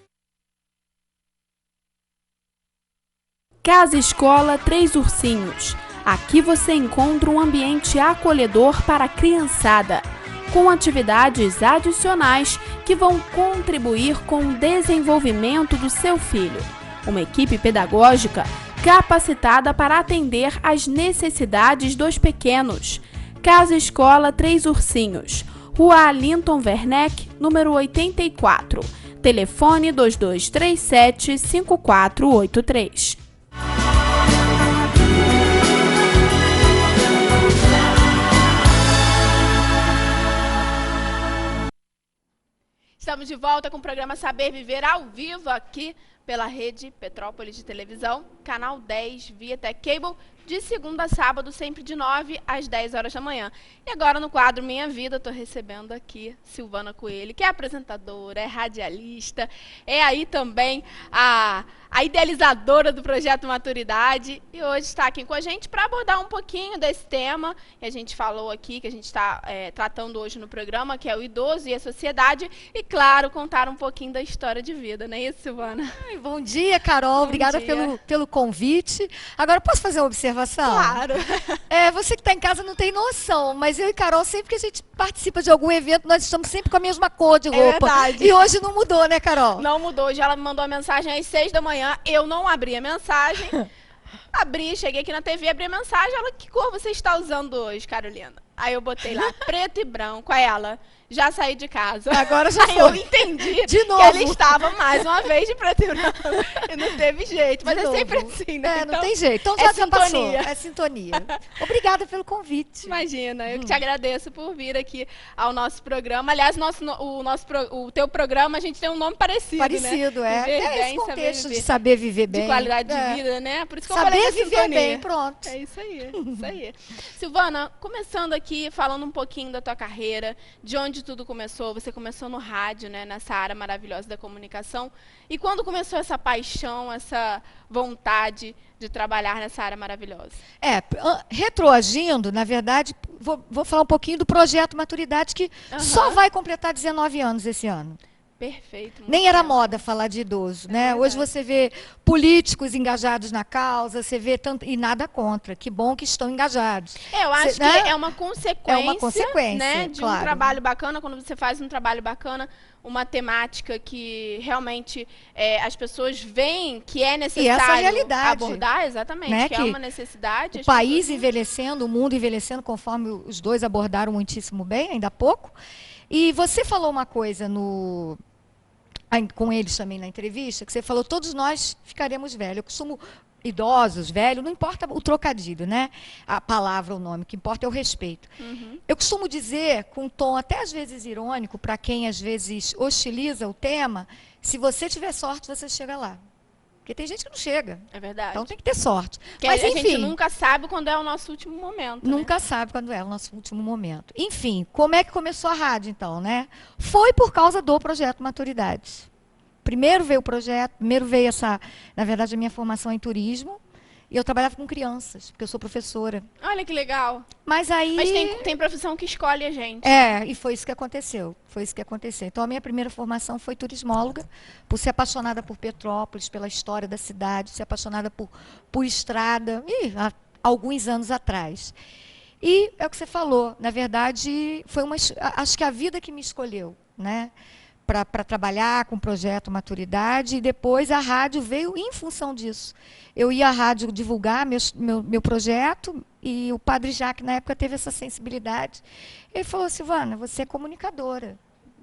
Casa Escola Três Ursinhos. Aqui você encontra um ambiente acolhedor para a criançada, com atividades adicionais que vão contribuir com o desenvolvimento do seu filho. Uma equipe pedagógica capacitada para atender às necessidades dos pequenos. Casa Escola Três Ursinhos, Rua Alinton Werneck, número 84. Telefone 2237-5483. Estamos de volta com o programa Saber Viver ao vivo aqui pela Rede Petrópolis de Televisão, canal 10, via Tech Cable, de segunda a sábado, sempre de 9 às 10 horas da manhã. E agora no quadro Minha Vida, estou recebendo aqui Silvana Coelho, que é apresentadora, é radialista, é aí também a idealizadora do Projeto Maturidade, e hoje está aqui com a gente para abordar um pouquinho desse tema que a gente falou aqui, que a gente está tratando hoje no programa, que é o idoso e a sociedade, e claro, contar um pouquinho da história de vida, não é isso, Silvana? Ai, bom dia, Carol, obrigada pelo convite. Agora, posso fazer uma observação? Claro. Você que está em casa não tem noção, mas eu e Carol, sempre que a gente participa de algum evento, nós estamos sempre com a mesma cor de roupa. É verdade. E hoje não mudou, né, Carol? Não mudou, hoje ela me mandou a mensagem às 6 da manhã, eu não abri a mensagem, cheguei aqui na TV, abri a mensagem, ela, que cor você está usando hoje, Carolina? Aí eu botei lá, preto e branco, aí ela, já saí de casa. Agora já Aí foi. eu entendi De novo. que ela estava mais uma vez de preto e branco. E não teve jeito. Mas De é novo. sempre assim, né? Não tem jeito. Então é já passou. sintonia. É sintonia. Obrigada pelo convite. Imagina, eu que te agradeço por vir aqui ao nosso programa. Aliás, o teu programa, a gente tem um nome parecido, Parecido, né? é. Viver É esse bem, contexto viver. de saber viver bem. De qualidade É. de vida, né? Por isso que eu Saber falei da viver sintonia. bem, pronto. É isso aí, isso aí. Silvana, começando aqui, falando um pouquinho da tua carreira, de onde tudo começou. Você começou no rádio, né? Nessa área maravilhosa da comunicação. E quando começou essa paixão, essa vontade de trabalhar nessa área maravilhosa? Retroagindo, na verdade, vou falar um pouquinho do projeto Maturidade, que só vai completar 19 anos esse ano. Perfeito. Nem era moda falar de idoso, né? Hoje você vê políticos engajados na causa, você vê tanto e nada contra. Que bom que estão engajados. Eu acho que né? é uma consequência, né, de claro. um trabalho bacana. Quando você faz um trabalho bacana, uma temática que realmente as pessoas veem que é necessário realidade, abordar, exatamente, né? que é uma necessidade. O país envelhecendo, o mundo envelhecendo, conforme os dois abordaram muitíssimo bem, ainda há pouco. E você falou uma coisa com eles também na entrevista, que você falou, todos nós ficaremos velhos. Eu costumo, idosos, velhos, não importa o trocadilho, né? A palavra, o nome, o que importa é o respeito. Eu costumo dizer, com um tom até às vezes irônico, para quem às vezes hostiliza o tema, se você tiver sorte, você chega lá. Porque tem gente que não chega. É verdade. Então tem que ter sorte. Porque Mas, a enfim, gente nunca sabe quando é o nosso último momento. Nunca sabe quando é o nosso último momento. Enfim, como é que começou a rádio, então, né? Foi por causa do projeto Maturidade. Primeiro veio o projeto, na verdade, a minha formação é em turismo, e eu trabalhava com crianças, porque eu sou professora. Olha que legal. Mas aí... Mas tem profissão que escolhe a gente. E foi isso que aconteceu. Então, a minha primeira formação foi turismóloga, por ser apaixonada por Petrópolis, pela história da cidade, ser apaixonada por estrada, há alguns anos atrás. E é o que você falou, na verdade, acho que a vida que me escolheu, né? Para trabalhar com o projeto Maturidade, e depois a rádio veio em função disso. Eu ia à rádio divulgar meu projeto, e o padre Jacques, na época, teve essa sensibilidade. Ele falou, Silvana, você é comunicadora,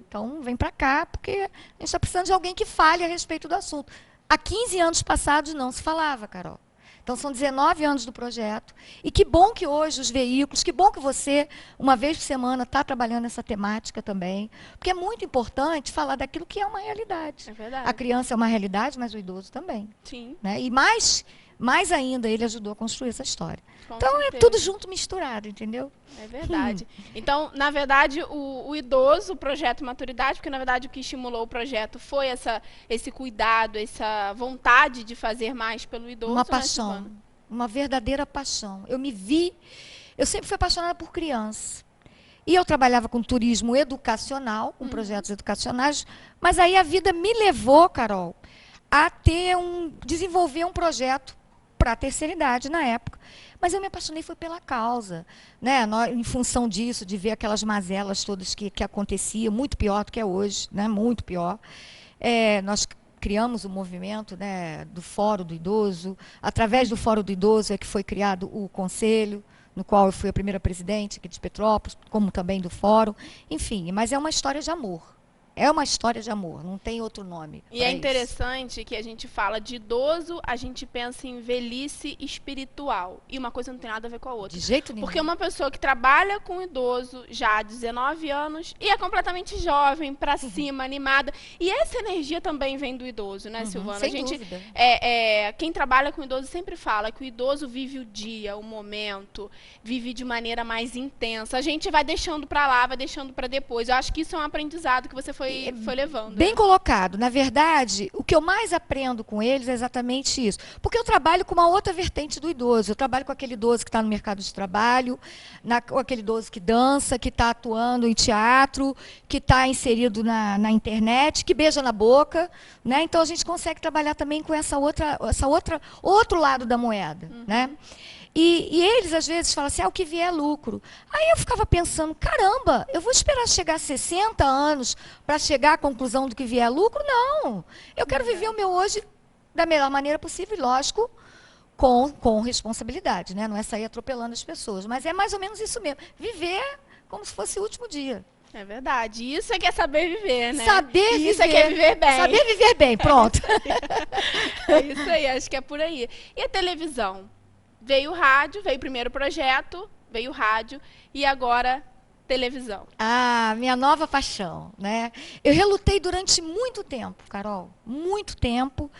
então vem para cá, porque a gente está precisando de alguém que fale a respeito do assunto. Há 15 anos passados não se falava, Carol. Então, são 19 anos do projeto. E que bom que hoje os veículos, que bom que você, uma vez por semana, está trabalhando essa temática também. Porque é muito importante falar daquilo que é uma realidade. É verdade. A criança é uma realidade, mas o idoso também. Sim. Né? E mais ainda, ele ajudou a construir essa história. Com então, certeza. é tudo junto, misturado, entendeu? É verdade. Então, na verdade, o idoso, o projeto Maturidade, porque, na verdade, o que estimulou o projeto foi esse cuidado, essa vontade de fazer mais pelo idoso. Uma né, paixão, Silvana? uma verdadeira paixão. Eu sempre fui apaixonada por criança. E eu trabalhava com turismo educacional, com projetos educacionais, mas aí a vida me levou, Carol, a desenvolver um projeto para a terceira idade na época. Mas eu me apaixonei foi pela causa, né? Em função disso, de ver aquelas mazelas todas que aconteciam, muito pior do que é hoje, né? Muito pior. Nós criamos o movimento, né, do Fórum do Idoso. Através do Fórum do Idoso é que foi criado o Conselho, no qual eu fui a primeira presidente aqui de Petrópolis, como também do Fórum. Enfim, mas é uma história de amor. É uma história de amor, não tem outro nome. E é interessante que a gente fala de idoso, a gente pensa em velhice espiritual. E uma coisa não tem nada a ver com a outra. De jeito nenhum. Porque uma pessoa que trabalha com idoso já há 19 anos e é completamente jovem, pra cima, animada. E essa energia também vem do idoso, né, Silvana? Sem a gente, dúvida. quem trabalha com idoso sempre fala que o idoso vive o dia, o momento, vive de maneira mais intensa. A gente vai deixando pra lá, vai deixando pra depois. Eu acho que isso é um aprendizado que você foi levando. Bem né? colocado. Na verdade, o que eu mais aprendo com eles é exatamente isso. Porque eu trabalho com uma outra vertente do idoso. Eu trabalho com aquele idoso que está no mercado de trabalho, com aquele idoso que dança, que está atuando em teatro, que está inserido na internet, que beija na boca. Né? Então, a gente consegue trabalhar também com outro lado da moeda. Né? E eles, às vezes, falam assim, o que vier é lucro. Aí eu ficava pensando, caramba, eu vou esperar chegar a 60 anos para chegar à conclusão do que vier é lucro? Não. Eu quero viver o meu hoje da melhor maneira possível, e, lógico, com responsabilidade. Né? Não é sair atropelando as pessoas, mas é mais ou menos isso mesmo. Viver como se fosse o último dia. É verdade. Isso é que é saber viver, né? Saber viver. Isso é que é viver bem. Saber viver bem, pronto. É isso aí, acho que é por aí. E a televisão? Veio o rádio, veio o primeiro projeto, veio o rádio e agora televisão. Ah, minha nova paixão, né? Eu relutei durante muito tempo, Carol, muito tempo,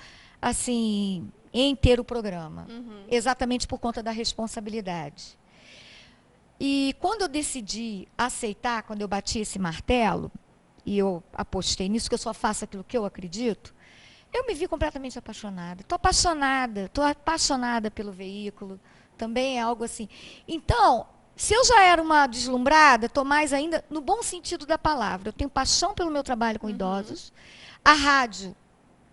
assim, em ter o programa. Exatamente por conta da responsabilidade. E quando eu decidi aceitar, quando eu bati esse martelo, e eu apostei nisso, que eu só faço aquilo que eu acredito, eu me vi completamente apaixonada. Estou apaixonada pelo veículo, também é algo assim. Então, se eu já era uma deslumbrada, estou mais ainda no bom sentido da palavra. Eu tenho paixão pelo meu trabalho com idosos. A rádio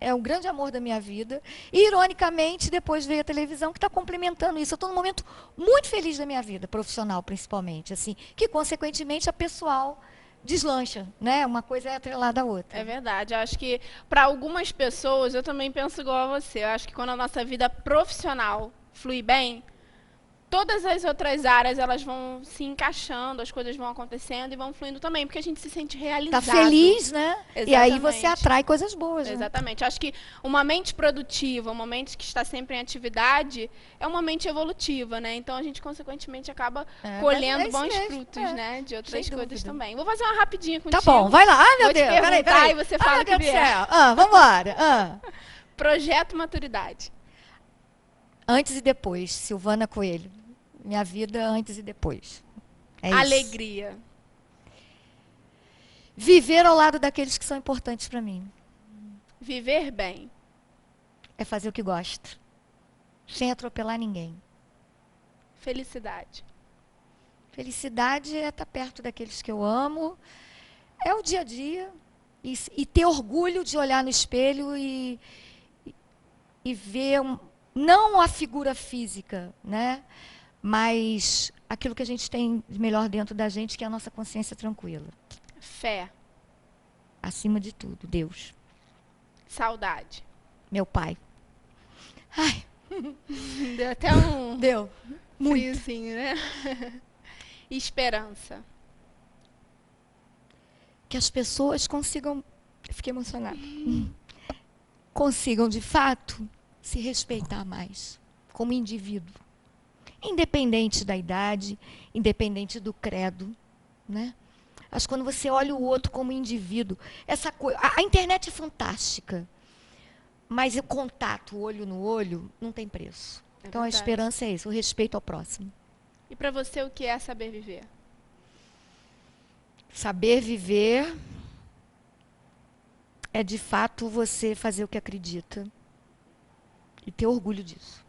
é um grande amor da minha vida. E, ironicamente, depois veio a televisão, que está complementando isso. Eu estou num momento muito feliz da minha vida, profissional principalmente, assim, que, consequentemente, a pessoal deslancha, né? Uma coisa é atrelada à outra. É verdade. Eu acho que, para algumas pessoas, eu também penso igual a você. Eu acho que quando a nossa vida profissional flui bem, todas as outras áreas elas vão se encaixando, as coisas vão acontecendo e vão fluindo também, porque a gente se sente realizado. Está feliz, né? Exatamente. E aí você atrai coisas boas. Exatamente. Né? Acho que uma mente produtiva, uma mente que está sempre em atividade, é uma mente evolutiva, né? Então a gente, consequentemente, acaba colhendo bons frutos, né? De outras coisas também. Vou fazer uma rapidinha contigo. Tá bom, vai lá. Ai, meu Deus. Vou te perguntar peraí. E você fala o que vier. Vamos embora. Projeto Maturidade. Antes e depois, Silvana Coelho. Minha vida antes e depois. É Alegria. Isso. Viver ao lado daqueles que são importantes para mim. Viver bem. É fazer o que gosto. Sem atropelar ninguém. Felicidade. Felicidade é estar perto daqueles que eu amo. É o dia a dia. E ter orgulho de olhar no espelho e ver, não a figura física, né? Mas aquilo que a gente tem de melhor dentro da gente, que é a nossa consciência tranquila. Fé. Acima de tudo, Deus. Saudade. Meu pai. Ai. Deu até um... Deu. Muito. Friozinho, né? Esperança. Que as pessoas consigam... Eu fiquei emocionada. Consigam, de fato, se respeitar mais. Como indivíduo. Independente da idade, independente do credo, né? Acho que quando você olha o outro como indivíduo, essa coisa, a internet é fantástica, mas o contato, olho no olho, não tem preço. Então a esperança é isso, o respeito ao próximo. E para você, o que é saber viver? Saber viver é, de fato, você fazer o que acredita e ter orgulho disso.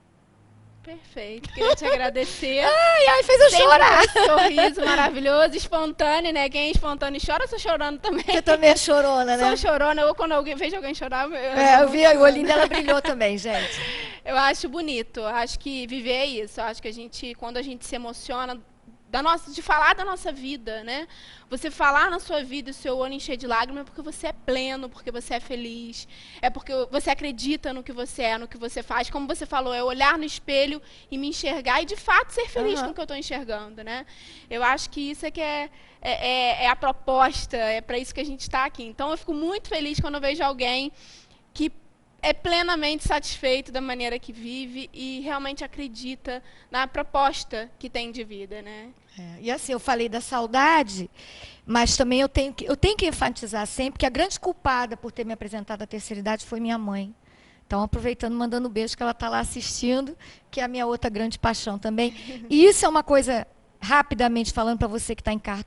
Perfeito. Queria te agradecer. Ai, fez eu chorar. Um sorriso maravilhoso, espontâneo, né? Quem é espontâneo chora, eu sou chorando também. Você também é chorona, né? Sou chorona. Ou quando alguém vejo alguém chorar... eu vi, o olhinho dela brilhou também, gente. Eu acho bonito. Acho que viver é isso. Acho que a gente, quando a gente se emociona... de falar da nossa vida, né? Você falar na sua vida e o seu olho encher de lágrimas é porque você é pleno, porque você é feliz, é porque você acredita no que você é, no que você faz. Como você falou, é olhar no espelho e me enxergar e, de fato, ser feliz com o que eu estou enxergando, né? Eu acho que isso é que é a proposta, é para isso que a gente está aqui. Então, eu fico muito feliz quando eu vejo alguém que é plenamente satisfeito da maneira que vive e realmente acredita na proposta que tem de vida, né? E assim, eu falei da saudade, mas também eu tenho que enfatizar sempre que a grande culpada por ter me apresentado à terceira idade foi minha mãe. Então, aproveitando, mandando um beijo, que ela está lá assistindo, que é a minha outra grande paixão também. E isso é uma coisa, rapidamente falando para você que está em casa.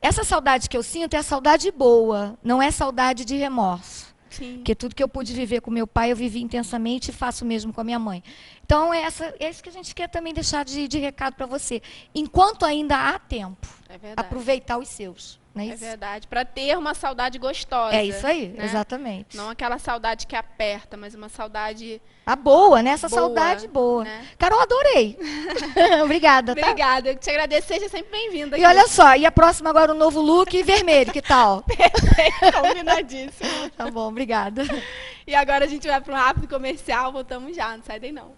Essa saudade que eu sinto é a saudade boa, não é saudade de remorso. Sim. Porque tudo que eu pude viver com meu pai, eu vivi intensamente e faço mesmo com a minha mãe. Então, é isso que a gente quer também deixar de recado para você. Enquanto ainda há tempo, aproveitar os seus. Não é isso? É verdade. Para ter uma saudade gostosa. É isso aí, né? Exatamente. Não aquela saudade que aperta, mas uma saudade... A boa, né? Essa boa, saudade boa. Né? Carol, adorei. Obrigada, tá? Obrigada. Eu te agradeço. Seja sempre bem-vinda. E olha só, e a próxima agora o novo look vermelho, que tal? Perfeito, combinadíssimo. Tá bom, obrigada. E agora a gente vai para um rápido comercial. Voltamos já, não sai daí não.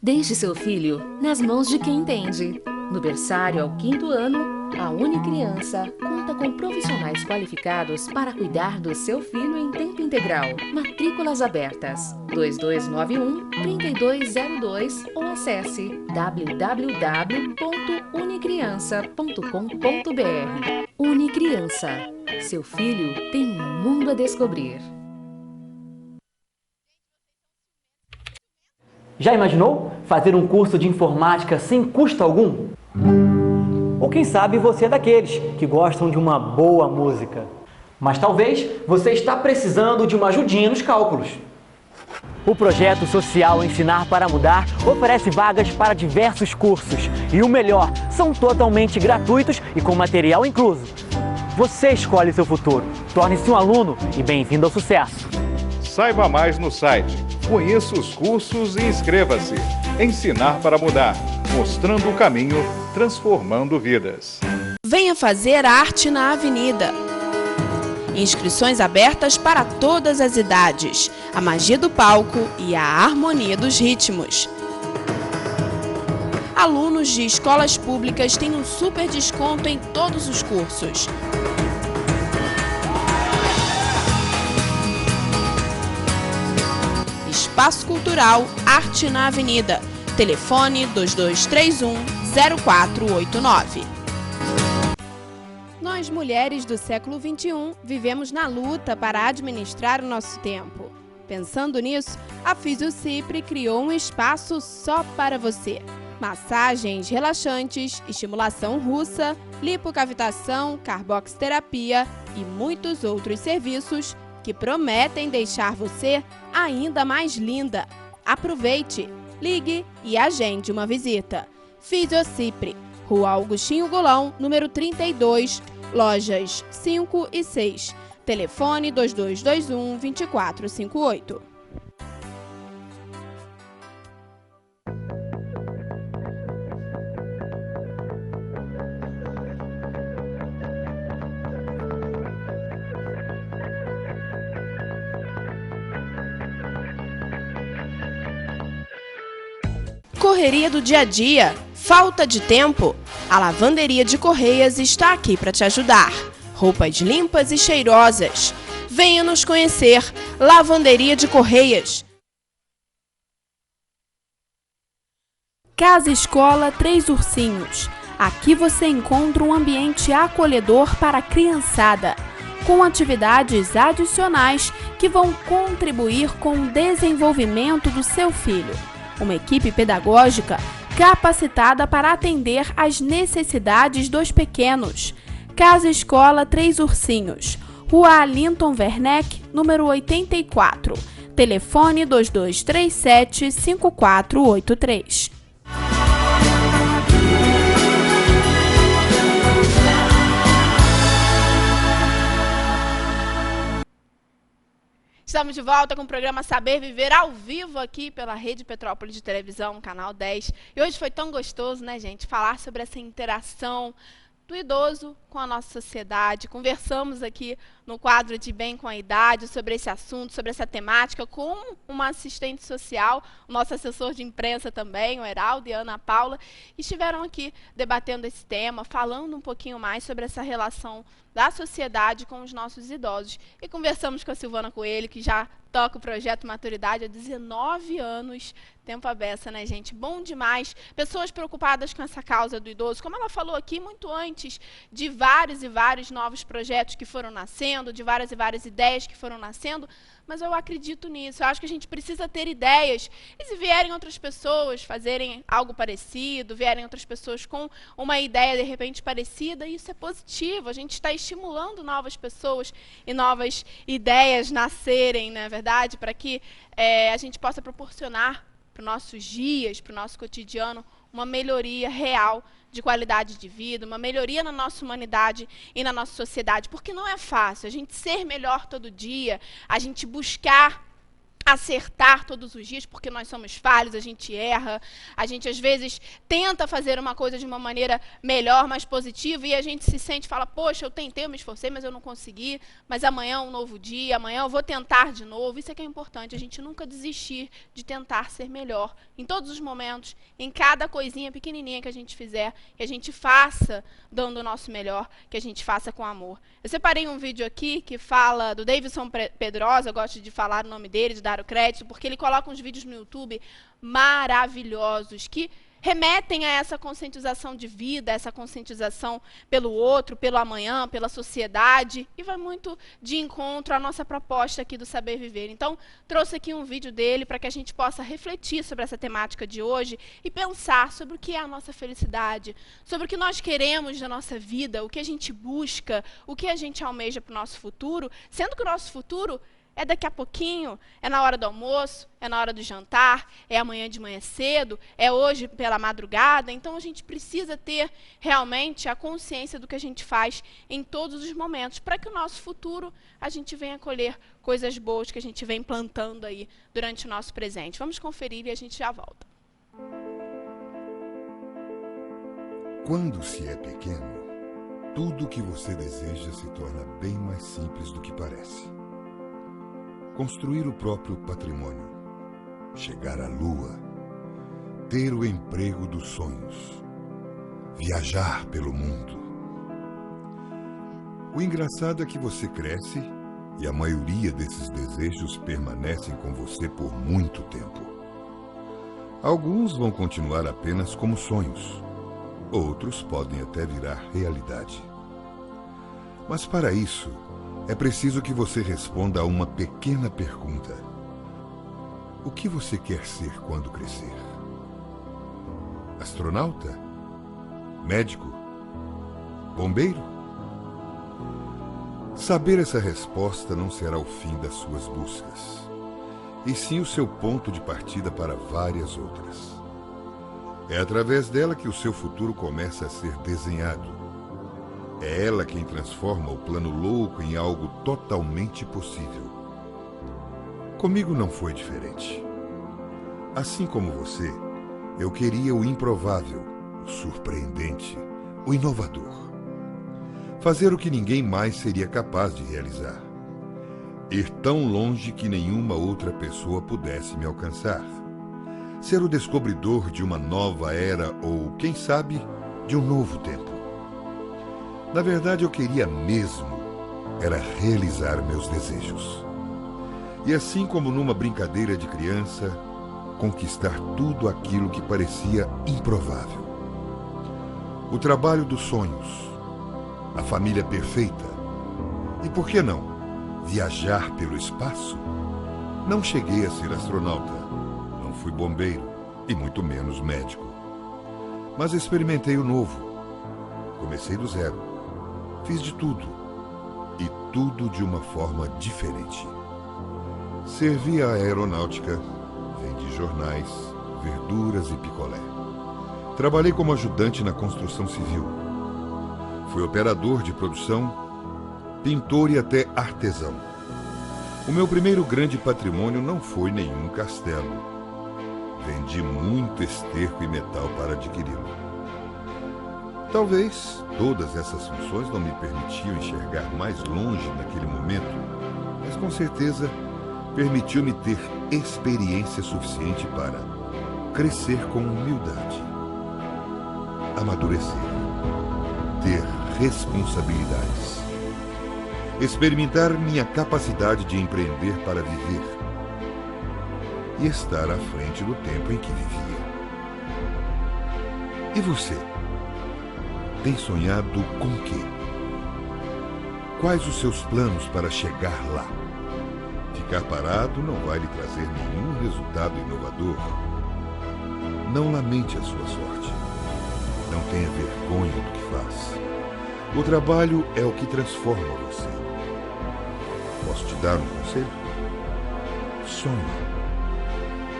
Deixe seu filho nas mãos de quem entende. No berçário ao 5º ano, a Unicriança conta com profissionais qualificados para cuidar do seu filho em tempo integral. Matrículas abertas. 2291-3202 ou acesse www.unicriança.com.br. Unicriança. Seu filho tem um mundo a descobrir. Já imaginou fazer um curso de informática sem custo algum? Ou quem sabe você é daqueles que gostam de uma boa música. Mas talvez você está precisando de uma ajudinha nos cálculos. O projeto social Ensinar para Mudar oferece vagas para diversos cursos. E o melhor, são totalmente gratuitos e com material incluso. Você escolhe seu futuro. Torne-se um aluno e bem-vindo ao sucesso. Saiba mais no site. Conheça os cursos e inscreva-se. Ensinar para Mudar. Mostrando o caminho, transformando vidas. Venha fazer arte na Avenida. Inscrições abertas para todas as idades. A magia do palco e a harmonia dos ritmos. Alunos de escolas públicas têm um super desconto em todos os cursos. Espaço Cultural Arte na Avenida. Telefone 2231-0489. Nós, mulheres do século XXI, vivemos na luta para administrar o nosso tempo. Pensando nisso, a Fisiocipre criou um espaço só para você. Massagens relaxantes, estimulação russa, lipocavitação, carboxterapia e muitos outros serviços que prometem deixar você ainda mais linda. Aproveite, ligue e agende uma visita. Fisiocipre, Rua Augustinho Golão, número 32, lojas 5 e 6. Telefone 2221-2458. Correria do dia a dia, falta de tempo? A Lavanderia de Correias está aqui para te ajudar. Roupas limpas e cheirosas. Venha nos conhecer. Lavanderia de Correias. Casa Escola Três Ursinhos. Aqui você encontra um ambiente acolhedor para a criançada, com atividades adicionais que vão contribuir com o desenvolvimento do seu filho. Uma equipe pedagógica capacitada para atender às necessidades dos pequenos. Casa Escola Três Ursinhos, Rua Alinton Werneck, número 84. Telefone 2237-5483. Estamos de volta com o programa Saber Viver ao vivo aqui pela Rede Petrópolis de Televisão, canal 10. E hoje foi tão gostoso, né, gente, falar sobre essa interação do idoso com a nossa sociedade. Conversamos aqui no quadro de Bem com a Idade sobre esse assunto, sobre essa temática, com uma assistente social, o nosso assessor de imprensa também, o Heraldo e a Ana Paula, e estiveram aqui debatendo esse tema, falando um pouquinho mais sobre essa relação da sociedade com os nossos idosos. E conversamos com a Silvana Coelho, que já toca o Projeto Maturidade há 19 anos, tempo à beça, né, gente? Bom demais. Pessoas preocupadas com essa causa do idoso, como ela falou aqui muito antes, de vários e vários novos projetos que foram nascendo, de várias e várias ideias que foram nascendo, mas eu acredito nisso. Eu acho que a gente precisa ter ideias. E se vierem outras pessoas fazerem algo parecido, vierem outras pessoas com uma ideia, de repente, parecida, isso é positivo. A gente está estimulando novas pessoas e novas ideias nascerem, não é verdade? Para que a gente possa proporcionar para os nossos dias, para o nosso cotidiano, uma melhoria real de qualidade de vida, uma melhoria na nossa humanidade e na nossa sociedade, porque não é fácil a gente ser melhor todo dia, a gente buscar acertar todos os dias, porque nós somos falhos, a gente erra, a gente às vezes tenta fazer uma coisa de uma maneira melhor, mais positiva, e a gente se sente e fala, poxa, eu tentei, eu me esforcei, mas eu não consegui, mas amanhã é um novo dia, amanhã eu vou tentar de novo. Isso é que é importante, a gente nunca desistir de tentar ser melhor, em todos os momentos, em cada coisinha pequenininha que a gente fizer, que a gente faça dando o nosso melhor, que a gente faça com amor. Eu separei um vídeo aqui que fala do Davidson Pedrosa, eu gosto de falar o nome dele, de dar o crédito, porque ele coloca uns vídeos no YouTube maravilhosos, que remetem a essa conscientização de vida, essa conscientização pelo outro, pelo amanhã, pela sociedade, e vai muito de encontro à nossa proposta aqui do Saber Viver. Então, trouxe aqui um vídeo dele para que a gente possa refletir sobre essa temática de hoje e pensar sobre o que é a nossa felicidade, sobre o que nós queremos da nossa vida, o que a gente busca, o que a gente almeja para o nosso futuro, sendo que o nosso futuro é daqui a pouquinho, é na hora do almoço, é na hora do jantar, é amanhã de manhã cedo, é hoje pela madrugada. Então, a gente precisa ter realmente a consciência do que a gente faz em todos os momentos, para que o nosso futuro a gente venha colher coisas boas que a gente vem plantando aí durante o nosso presente. Vamos conferir e a gente já volta. Quando se é pequeno, tudo o que você deseja se torna bem mais simples do que parece. Construir o próprio patrimônio, chegar à lua, ter o emprego dos sonhos, viajar pelo mundo. O engraçado é que você cresce e a maioria desses desejos permanecem com você por muito tempo. Alguns vão continuar apenas como sonhos, outros podem até virar realidade. Mas para isso, é preciso que você responda a uma pequena pergunta. O que você quer ser quando crescer? Astronauta? Médico? Bombeiro? Saber essa resposta não será o fim das suas buscas, e sim o seu ponto de partida para várias outras. É através dela que o seu futuro começa a ser desenhado. É ela quem transforma o plano louco em algo totalmente possível. Comigo não foi diferente. Assim como você, eu queria o improvável, o surpreendente, o inovador. Fazer o que ninguém mais seria capaz de realizar. Ir tão longe que nenhuma outra pessoa pudesse me alcançar. Ser o descobridor de uma nova era ou, quem sabe, de um novo tempo. Na verdade, eu queria mesmo era realizar meus desejos. E assim como numa brincadeira de criança, conquistar tudo aquilo que parecia improvável. O trabalho dos sonhos, a família perfeita. E por que não? Viajar pelo espaço? Não cheguei a ser astronauta, não fui bombeiro e muito menos médico. Mas experimentei o novo. Comecei do zero. Fiz de tudo, e tudo de uma forma diferente. Servi a aeronáutica, vendi jornais, verduras e picolé. Trabalhei como ajudante na construção civil. Fui operador de produção, pintor e até artesão. O meu primeiro grande patrimônio não foi nenhum castelo. Vendi muito esterco e metal para adquiri-lo. Talvez todas essas funções não me permitiam enxergar mais longe naquele momento, mas com certeza permitiu-me ter experiência suficiente para crescer com humildade, amadurecer, ter responsabilidades, experimentar minha capacidade de empreender para viver e estar à frente do tempo em que vivia. E você? Tem sonhado com o quê? Quais os seus planos para chegar lá? Ficar parado não vai lhe trazer nenhum resultado inovador. Não lamente a sua sorte. Não tenha vergonha do que faz. O trabalho é o que transforma você. Posso te dar um conselho? Sonhe.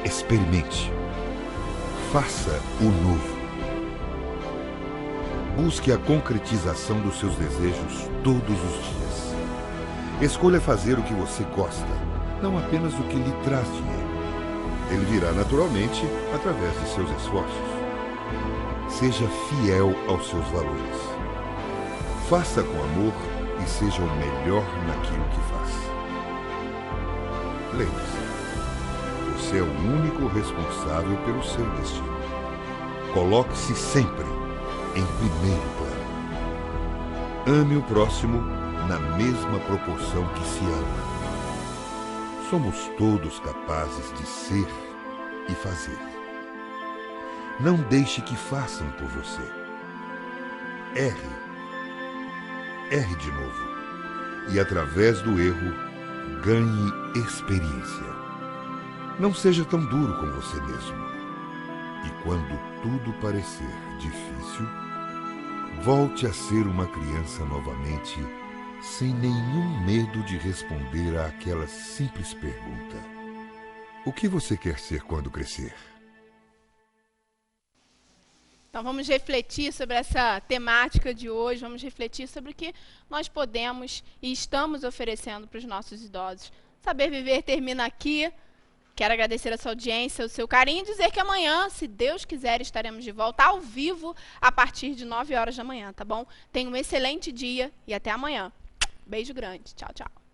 Experimente. Faça o novo. Busque a concretização dos seus desejos todos os dias. Escolha fazer o que você gosta, não apenas o que lhe traz dinheiro. Ele virá naturalmente através de seus esforços. Seja fiel aos seus valores. Faça com amor e seja o melhor naquilo que faz. Lembre-se, você é o único responsável pelo seu destino. Coloque-se sempre em primeiro plano. Ame o próximo na mesma proporção que se ama. Somos todos capazes de ser e fazer. Não deixe que façam por você. Erre. Erre de novo. E através do erro, ganhe experiência. Não seja tão duro com você mesmo. E quando tudo parecer difícil, volte a ser uma criança novamente, sem nenhum medo de responder àquela simples pergunta: o que você quer ser quando crescer? Então vamos refletir sobre essa temática de hoje, vamos refletir sobre o que nós podemos e estamos oferecendo para os nossos idosos. Saber Viver termina aqui. Quero agradecer a sua audiência, o seu carinho e dizer que amanhã, se Deus quiser, estaremos de volta ao vivo a partir de 9 horas da manhã, tá bom? Tenha um excelente dia e até amanhã. Beijo grande. Tchau, tchau.